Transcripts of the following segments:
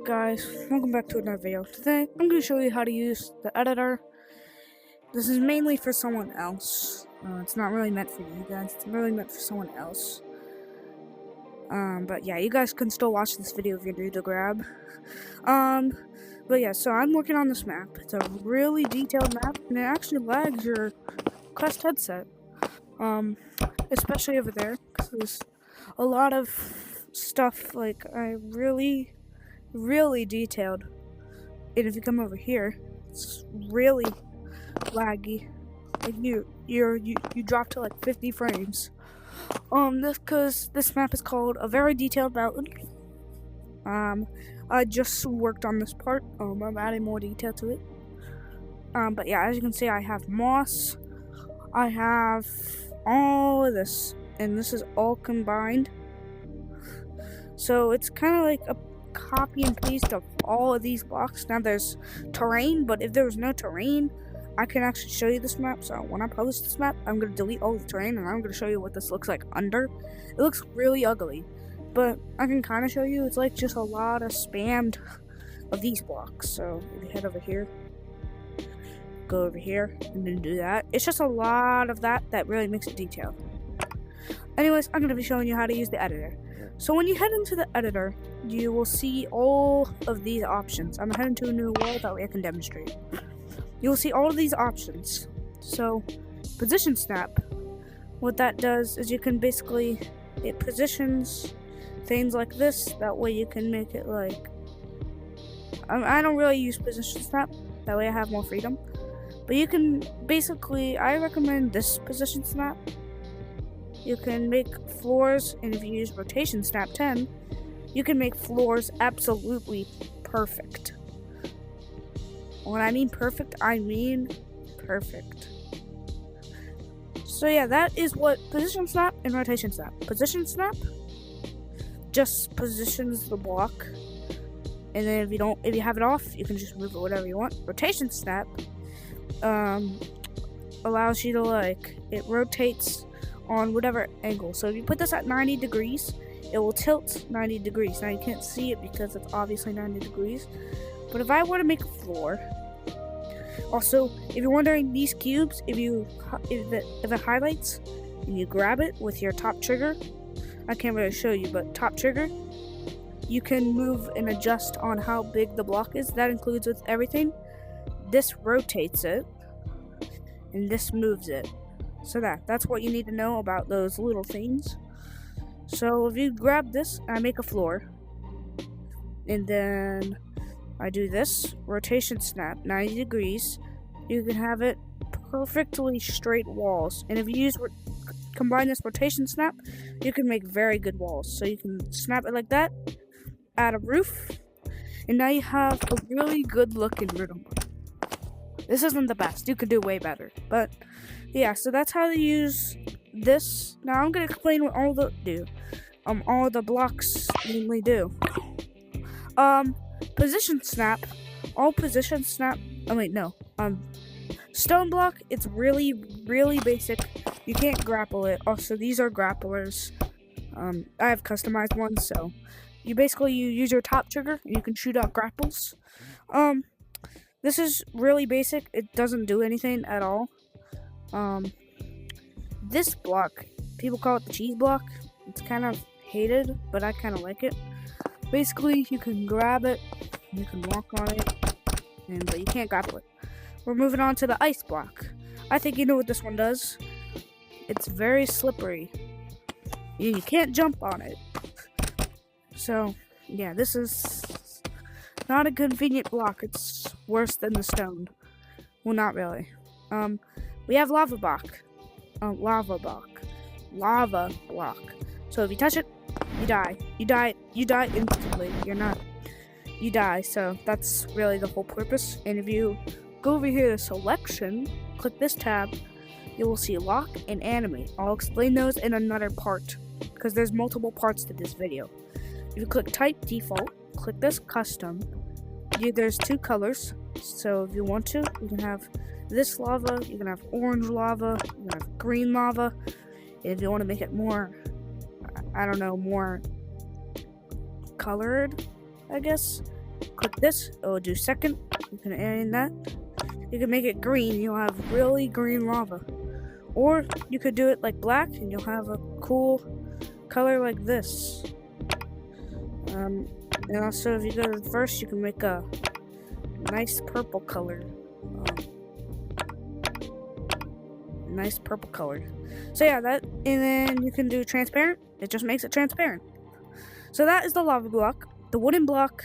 Guys, welcome back to another video. Today, I'm going to show you how to use the editor. This is mainly for someone else. It's not really meant for you guys. It's really meant for someone else. But yeah, you guys can still watch this video if you're new to Grab. But yeah, so I'm working on this map. It's a really detailed map, and it actually lags your Quest headset. Especially over there, because there's a lot of stuff, like, I really detailed. And if you come over here, it's really laggy. Like you drop to like 50 frames. Because this map is called A Very Detailed Mountain. I just worked on this part. I'm adding more detail to it. But yeah, as you can see, I have moss. I have all of this, and this is all combined. So it's kind of like a copy and paste of all of these blocks. Now there's terrain, but if there was no terrain, I can actually show you this map. So when I publish this map, I'm going to delete all the terrain, and I'm going to show you what this looks like under. It looks really ugly, but I can kind of show you. It's like just a lot of spammed of these blocks. So if you head over here, go over here, and then do that. It's just a lot of that really makes it detailed. Anyways, I'm going to be showing you how to use the editor. So when you head into the editor, you will see all of these options. I'm heading to a new wall, that way I can demonstrate. You will see all of these options. So, position snap, what that does is you can basically, it positions things like this, that way you can make it like, I don't really use position snap, that way I have more freedom. But you can basically, I recommend this position snap. You can make floors, and if you use rotation snap 10, you can make floors absolutely perfect. When I mean perfect, I mean perfect. So yeah, that is what position snap and rotation snap. Position snap just positions the block, and then if you have it off, you can just move it whatever you want. Rotation snap allows you to, like, it rotates on whatever angle. So if you put this at 90 degrees, it will tilt 90 degrees. Now you can't see it because it's obviously 90 degrees. But if I were to make a floor, also, if you're wondering, these cubes, if it highlights and you grab it with your top trigger, I can't really show you, but top trigger, you can move and adjust on how big the block is. That includes with everything. This rotates it, and this moves it. So that's what you need to know about those little things. So if you grab this, I make a floor, and then I do this rotation snap 90 degrees. You can have it perfectly straight walls, and if you combine this rotation snap, you can make very good walls. So you can snap it like that, add a roof, and now you have a really good looking room. This isn't the best, you could do way better, but yeah, so that's how to use this. Now I'm gonna explain what all the blocks mainly do. Position snap, stone block, it's really basic. You can't grapple it. Also, these are grapplers. I have customized ones, so you use your top trigger and you can shoot out grapples. This is really basic. It doesn't do anything at all. This block, people call it the cheese block. It's kind of hated, but I kind of like it. Basically, you can grab it, you can walk on it, but you can't grapple it. We're moving on to the ice block. I think you know what this one does. It's very slippery. You can't jump on it. So, yeah, this is not a convenient block. It's worse than the stone. Well, not really. We have lava block. Lava block. So if you touch it, you die. You die instantly. You die. So that's really the whole purpose. And if you go over here to selection, click this tab, you will see lock and animate. I'll explain those in another part, because there's multiple parts to this video. If you click type default, click this custom, there's two colors. So if you want to, you can have this lava, you can have orange lava, you can have green lava. If you want to make it more, I don't know, more colored, I guess, click this, it will do second. You can add in that. You can make it green, you'll have really green lava. Or you could do it like black and you'll have a cool color like this. And also if you go to the first, you can make a nice purple color. Nice purple color. So yeah, that, and then you can do transparent. It just makes it transparent. So that is the lava block. The wooden block,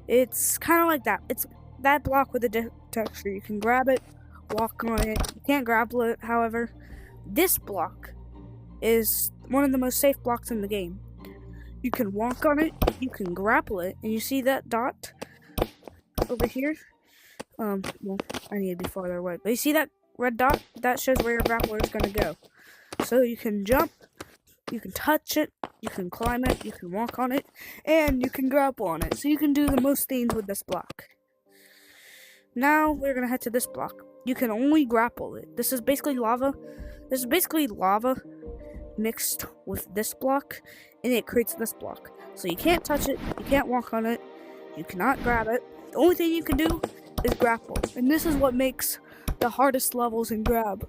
it's kind of like that. It's that block with a texture. You can grab it, walk on it. You can't grapple it, however. This block is one of the most safe blocks in the game. You can walk on it, you can grapple it, and you see that dot over here? Well, I need to be farther away. But you see that red dot? That shows where your grappler is going to go. So you can jump, you can touch it, you can climb it, you can walk on it, and you can grapple on it. So you can do the most things with this block. Now we're going to head to this block. You can only grapple it. This is basically lava. This is basically lava mixed with this block, and it creates this block. So you can't touch it, you can't walk on it, you cannot grab it. The only thing you can do is grapple. And this is what makes the hardest levels in Grab.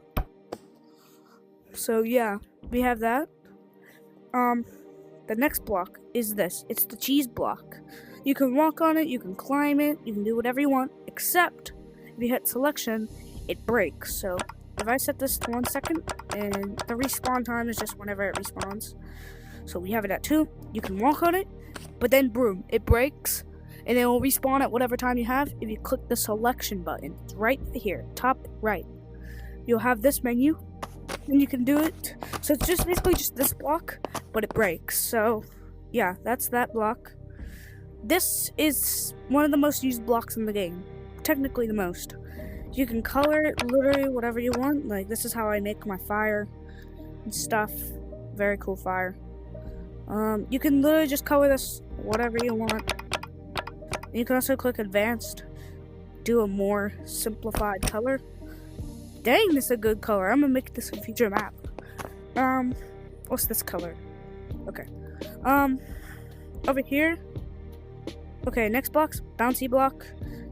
So yeah, we have that. The next block is this. It's the cheese block. You can walk on it, you can climb it, you can do whatever you want, except if you hit selection, it breaks. So if I set this to 1 second, and the respawn time is just whenever it respawns. So we have it at 2. You can walk on it, but then boom, it breaks, and it will respawn at whatever time you have if you click the selection button. It's right here, top right. You'll have this menu, and you can do it. So it's just basically just this block, but it breaks. So yeah, that's that block. This is one of the most used blocks in the game. Technically the most. You can color it literally whatever you want. Like, this is how I make my fire and stuff. Very cool fire. You can literally just color this whatever you want. And you can also click advanced, do a more simplified color. Dang, this is a good color. I'm gonna make this a future map. What's this color? Okay. Over here. Okay, next block's bouncy block.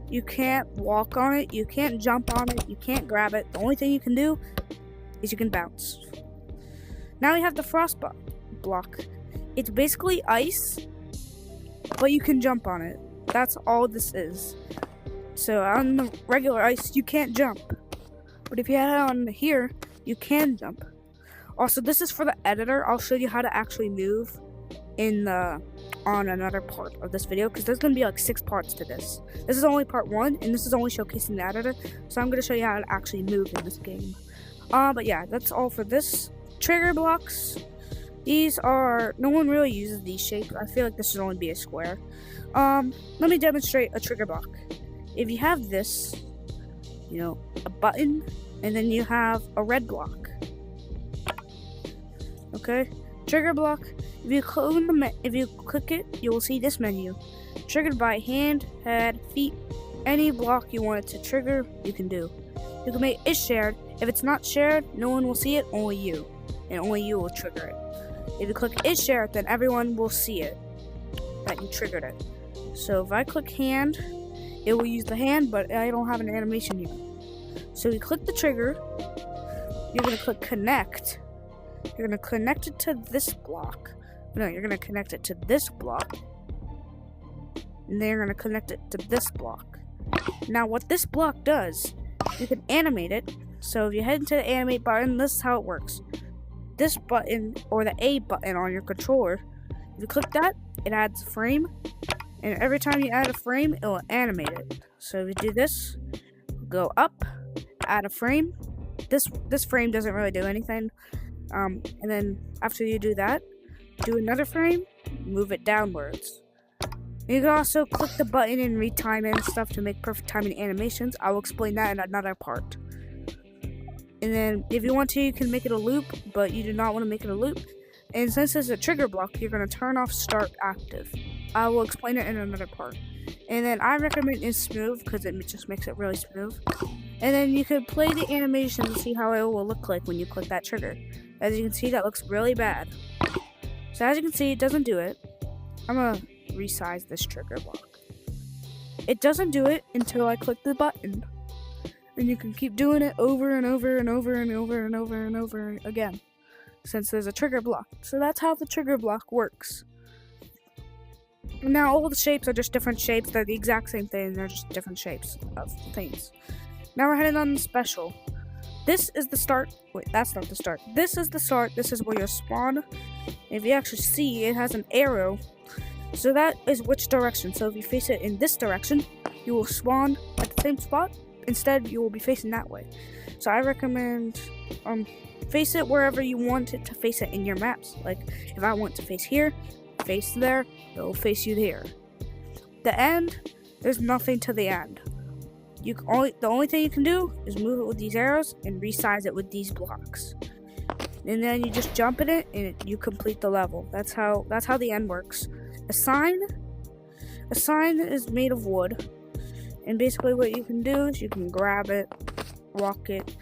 You can't walk on it, you can't jump on it, you can't grab it. The only thing you can do is you can bounce. Now we have the frost block. It's basically ice, but you can jump on it. That's all this is. So on the regular ice, you can't jump. But if you had it on here, you can jump. Also, this is for the editor. I'll show you how to actually move on another part of this video, because there's going to be like 6 parts to this. This is only part 1, and this is only showcasing the editor, so I'm going to show you how to actually move in this game. But yeah, that's all for this. Trigger blocks, these are, no one really uses these shapes. I feel like this should only be a square. Let me demonstrate a trigger block. If you have this, you know, a button, and then you have a red block. Okay, trigger block. If you click it, you will see this menu. Triggered by hand, head, feet. Any block you want it to trigger, you can do. You can make it shared. If it's not shared, no one will see it, only you. And only you will trigger it. If you click is shared, then everyone will see it, that you triggered it. So if I click hand, it will use the hand, but I don't have an animation here. So you click the trigger, you're going to click connect. You're going to connect it to this block. No, you're going to connect it to this block. And then you're going to connect it to this block. Now, what this block does, you can animate it. So if you head into the animate button, this is how it works. This button, or the A button on your controller, if you click that, it adds a frame. And every time you add a frame, it will animate it. So if you do this, go up, add a frame. This frame doesn't really do anything. And then after you do that, do another frame, move it downwards. You can also click the button and retime it and stuff to make perfect timing animations. I will explain that in another part. And then if you want to, you can make it a loop, but you do not want to make it a loop. And since it's a trigger block, you're going to turn off start active. I will explain it in another part. And then I recommend is smooth, because it just makes it really smooth. And then you can play the animation to see how it will look like when you click that trigger. As you can see, that looks really bad. So as you can see, it doesn't do it. I'm going to resize this trigger block. It doesn't do it until I click the button. And you can keep doing it over and over and over and over and over and over again, since there's a trigger block. So that's how the trigger block works. Now all the shapes are just different shapes. They're the exact same thing. They're just different shapes of things. Now we're heading on the special. This is the start. Wait, that's not the start. This is the start. This is where you'll spawn. If you actually see, it has an arrow. So that is which direction. So if you face it in this direction, you will spawn at the same spot. Instead, you will be facing that way. So I recommend face it wherever you want it to face it in your maps. Like if I want to face here, face there, it will face you there. The end, there's nothing to the end. The only thing you can do is move it with these arrows and resize it with these blocks. And then you just jump in it and you complete the level. That's how the end works. A sign is made of wood. And basically what you can do is you can grab it, walk it.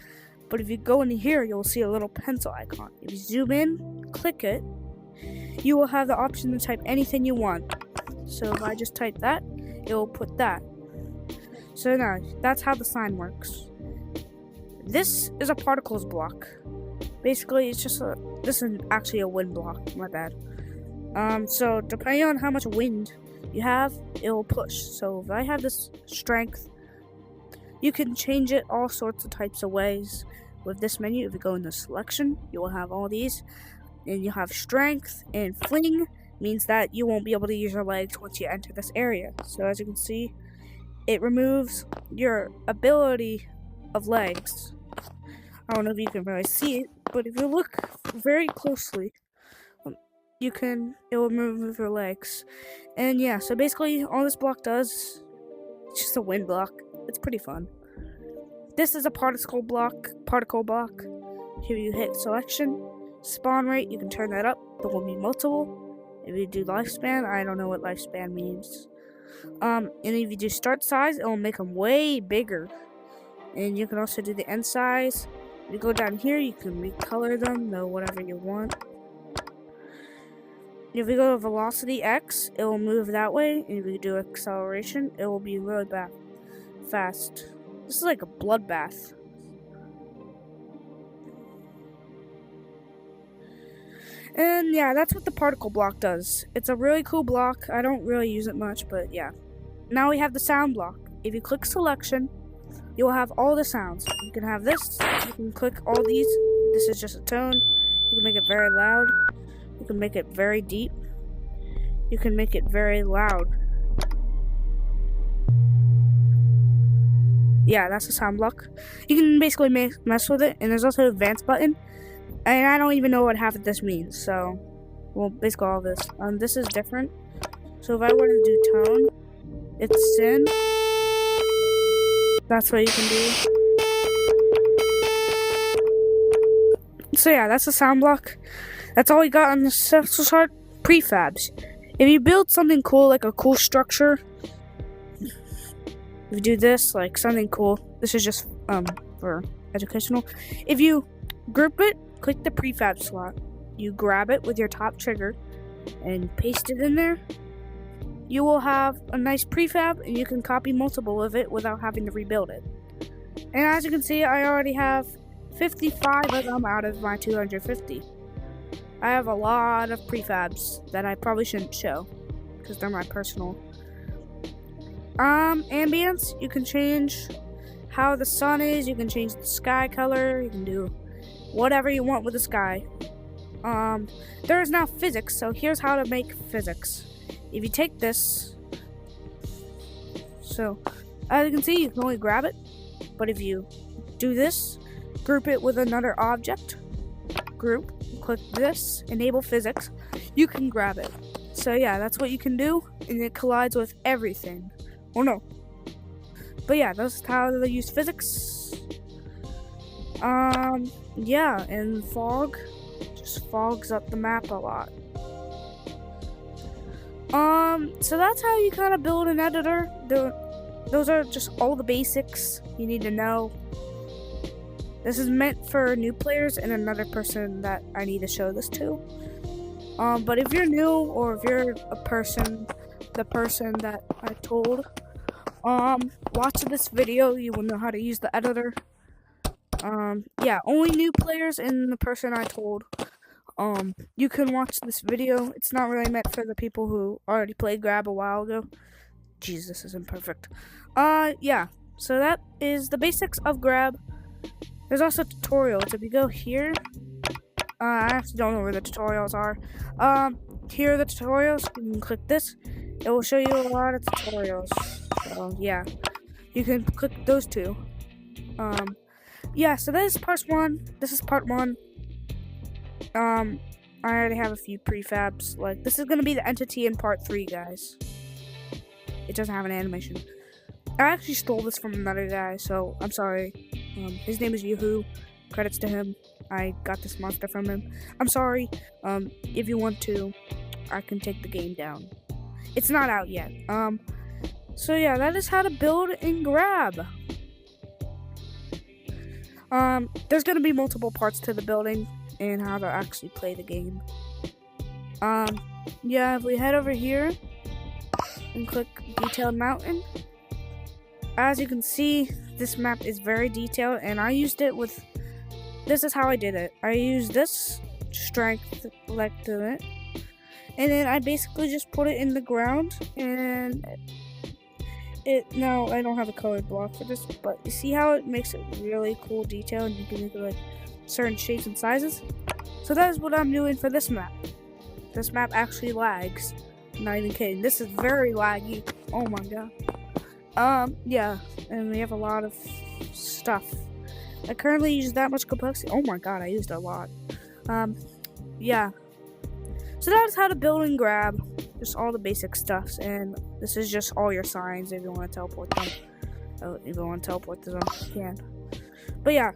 But if you go in here, you'll see a little pencil icon. If you zoom in, click it, you will have the option to type anything you want. So if I just type that, it will put that. So now, that's how the sign works. This is a particles block. Basically, it's just this is actually a wind block, my bad. So depending on how much wind you have, it will push. So if I have this strength, you can change it all sorts of types of ways with this menu. If you go into selection, you will have all these, and you have strength, and fling means that you won't be able to use your legs once you enter this area. So as you can see, it removes your ability of legs. I don't know if you can really see it, but if you look very closely, it will remove your legs. And yeah, so basically all this block does, it's just a wind block. It's pretty fun. This is a particle block. Here you hit selection, spawn rate, you can turn that up. There will be multiple. If you do lifespan, I don't know what lifespan means. And if you do start size, it will make them way bigger. And you can also do the end size. If you go down here, you can recolor them, whatever you want. If we go to velocity X, it will move that way. And if we do acceleration, it will be really fast. This is like a bloodbath. And yeah, that's what the particle block does. It's a really cool block. I don't really use it much, but yeah. Now we have the sound block. If you click selection, you will have all the sounds. You can have this. You can click all these. This is just a tone. You can make it very loud. You can make it very deep. You can make it very loud. Yeah, that's the sound block. You can basically mess with it. And there's also an advanced button. And I don't even know what half of this means. So, well, basically all this. This is different. So if I were to do tone, it's sin. That's what you can do. So yeah, that's the sound block. That's all we got on the special chart. Prefabs. If you build something cool, like a cool structure, if you do this, like something cool, this is just for educational. If you group it, click the prefab slot. You grab it with your top trigger and paste it in there. You will have a nice prefab, and you can copy multiple of it without having to rebuild it. And as you can see, I already have 55 of them out of my 250. I have a lot of prefabs that I probably shouldn't show because they're my personal. Ambience, you can change how the sun is, you can change the sky color, you can do whatever you want with the sky. There is now physics, so here's how to make physics. If you take this, so as you can see, you can only grab it, but if you do this, group it with another object, group, click this, enable physics, you can grab it. So yeah, that's what you can do, and it collides with everything. Oh no. But yeah, that's how they use physics. Yeah, and fog just fogs up the map a lot. So that's how you kind of build an editor. Those are just all the basics you need to know. This is meant for new players and another person that I need to show this to. But if you're new, or if you're the person that I told, watch this video, you will know how to use the editor. Yeah, only new players and the person I told. You can watch this video. It's not really meant for the people who already played Grab a while ago. Jesus, this isn't perfect. Yeah. So that is the basics of Grab. There's also tutorials. If you go here, I actually don't know where the tutorials are. Here are the tutorials. You can click this. It will show you a lot of tutorials. So yeah, you can click those two. Yeah. So that is part 1. This is part 1. I already have a few prefabs. Like, this is gonna be the entity in part 3, guys. It doesn't have an animation. I actually stole this from another guy, so I'm sorry. His name is Yoo-Hoo. Credits to him. I got this monster from him. I'm sorry. If you want to, I can take the game down. It's not out yet. So yeah, that is how to build in Grab. There's gonna be multiple parts to the building and how to actually play the game. Yeah, if we head over here and click Detailed Mountain, as you can see, this map is very detailed, and I used it with, this is how I did it. I used this strength selected it, and then I basically just put it in the ground, and now I don't have a colored block for this, but you see how it makes it really cool detail, and you can make it like certain shapes and sizes. So that is what I'm doing for this map. This map actually lags. I'm not even kidding. This is very laggy. Oh my god. Yeah, and we have a lot of stuff. I currently use that much complexity. Oh my god, I used a lot. Yeah. So that is how to build and Grab. Just all the basic stuffs, and this is just all your signs if you want to teleport them. Oh, if you want to teleport them, you can. But yeah.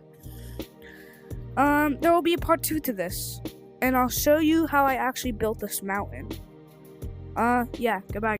There will be a part 2 to this, and I'll show you how I actually built this mountain. Yeah, goodbye.